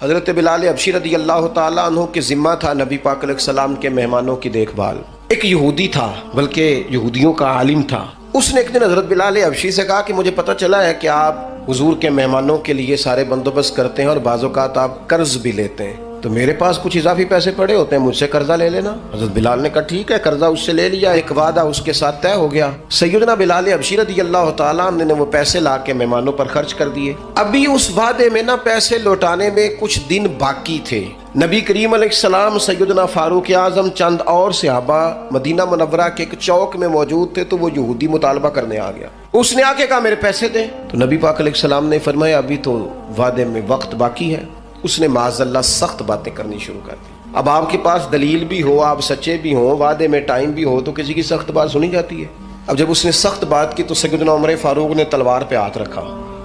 حضرت بلال حبشی رضی اللہ تعالیٰ عنہ کے ذمہ تھا نبی پاک علیہ السلام کے مہمانوں کی دیکھ بھال۔ ایک یہودی تھا، بلکہ یہودیوں کا عالم تھا۔ اس نے ایک دن حضرت بلال حبشی سے کہا کہ مجھے پتہ چلا ہے کہ آپ حضور کے مہمانوں کے لیے سارے بندوبست کرتے ہیں اور بعض اوقات آپ قرض بھی لیتے ہیں، تو میرے پاس کچھ اضافی پیسے پڑے ہوتے ہیں، مجھ سے قرضہ لے لینا۔ حضرت بلال نے کہا ٹھیک ہے، قرضہ اس سے لے لیا، ایک وعدہ اس کے ساتھ طے ہو گیا۔ سیدنا بلال حبشی رضی اللہ تعالیٰ عنہ نے وہ پیسے لا کے مہمانوں پر خرچ کر دیے۔ ابھی اس وعدے میں نا پیسے لوٹانے میں کچھ دن باقی تھے۔ نبی کریم علیہ السلام، سیدنا فاروق اعظم، چند اور صحابہ مدینہ منورہ کے ایک چوک میں موجود تھے، تو وہ یہودی مطالبہ کرنے آ گیا۔ اس نے آ کے کہا میرے پیسے دیں، تو نبی پاک علیہ السلام نے فرمایا ابھی تو وعدے میں وقت باقی ہے۔ اس نے معاذ اللہ سخت باتیں کرنی شروع کر دی۔ اب آپ کے پاس دلیل بھی ہو، آپ سچے بھی ہوں، وعدے میں ٹائم بھی ہو، تو کسی کی سخت بات سنی جاتی ہے۔ اب جب اس نے سخت بات کی تو سیدنا عمر فاروق نے تلوار پہ ہاتھ رکھا۔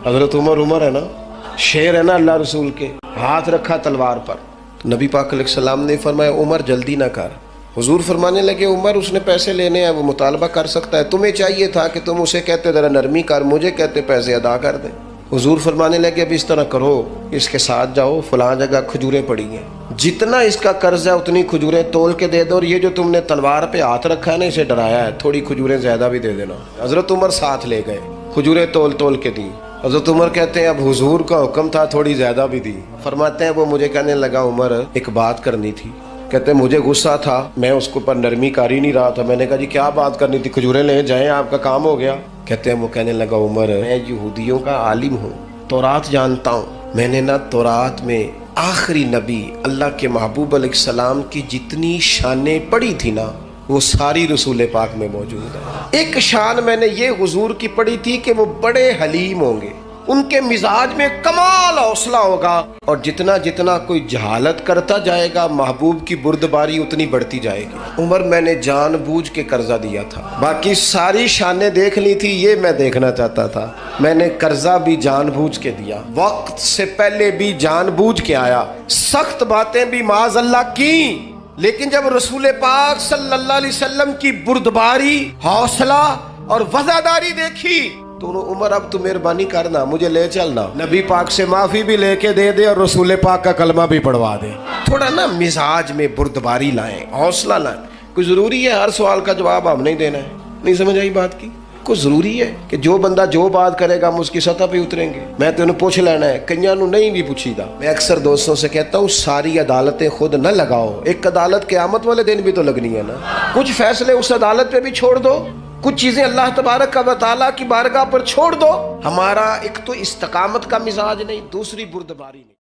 حضرت عمر ہے نا، شیر ہے نا اللہ رسول کے، ہاتھ رکھا تلوار پر۔ تو نبی پاک علیہ السلام نے فرمایا عمر جلدی نہ کر۔ حضور فرمانے لگے عمر اس نے پیسے لینے ہیں، وہ مطالبہ کر سکتا ہے، تمہیں چاہیے تھا کہ تم اسے کہتے ذرا نرمی کر، مجھے کہتے پیسے ادا کر دیں۔ حضور فرمانے لگے اب اس طرح کرو، اس کے ساتھ جاؤ، فلاں جگہ کھجوریں پڑی ہیں، جتنا اس کا قرض ہے اتنی کھجوریں تول کے دے دو، اور یہ جو تم نے تلوار پہ ہاتھ رکھا ہے نا، اسے ڈرایا ہے، تھوڑی کھجوریں زیادہ بھی دے دینا۔ حضرت عمر ساتھ لے گئے، کھجوریں تول کے دی۔ حضرت عمر کہتے ہیں اب حضور کا حکم تھا، تھوڑی زیادہ بھی دی۔ فرماتے ہیں وہ مجھے کہنے لگا عمر ایک بات کرنی تھی۔ کہتے ہیں مجھے غصہ تھا، میں اس کو پر نرمی کر ہی نہیں رہا تھا، میں نے کہا جی کیا بات کرنی تھی، کھجوریں لے جائیں، آپ کا کام ہو گیا۔ کہتے ہیں وہ کہنے لگا عمر میں یہودیوں کا عالم ہوں، تورات جانتا ہوں، میں نے نا تورات میں آخری نبی اللہ کے محبوب علیہ السلام کی جتنی شانیں پڑھی تھی نا، وہ ساری رسول پاک میں موجود ہے۔ ایک شان میں نے یہ حضور کی پڑھی تھی کہ وہ بڑے حلیم ہوں گے، ان کے مزاج میں کمال حوصلہ ہوگا، اور جتنا جتنا کوئی جہالت کرتا جائے گا محبوب کی بردباری اتنی بڑھتی جائے گی۔ عمر میں نے جان بوجھ کے قرضہ دیا تھا، باقی ساری شانیں دیکھ لی تھی، یہ میں دیکھنا چاہتا تھا، میں نے قرضہ بھی جان بوجھ کے دیا، وقت سے پہلے بھی جان بوجھ کے آیا، سخت باتیں بھی معاذ اللہ کی، لیکن جب رسول پاک صلی اللہ علیہ وسلم کی بردباری، حوصلہ اور وفاداری دیکھی تو عمر اب تو مہربانی کرنا، مجھے لے چلنا، نبی پاک سے معافی بھی لے کے دے دے اور رسول پاک کا کلمہ بھی پڑھوا دے۔ تھوڑا نا مزاج میں بردباری لائیں، حوصلہ لائیں۔ کوئی ضروری ہے ہر سوال کا جواب ہم نہیں دینا ہے؟ نہیں سمجھ آئی بات کی؟ کوئی ضروری ہے کہ جو بندہ جو بات کرے گا ہم اس کی سطح پہ اتریں گے؟ میں تو انہوں پوچھ لینا ہے، کئیاں نو نہیں بھی پوچھی دا۔ میں اکثر دوستوں سے کہتا ہوں ساری عدالتیں خود نہ لگاؤ، ایک عدالت قیامت والے دن بھی تو لگنی ہے نا، کچھ فیصلے اس عدالت پہ بھی چھوڑ دو، کچھ چیزیں اللہ تبارک و تعالیٰ کی بارگاہ پر چھوڑ دو۔ ہمارا ایک تو استقامت کا مزاج نہیں، دوسری بردباری نہیں۔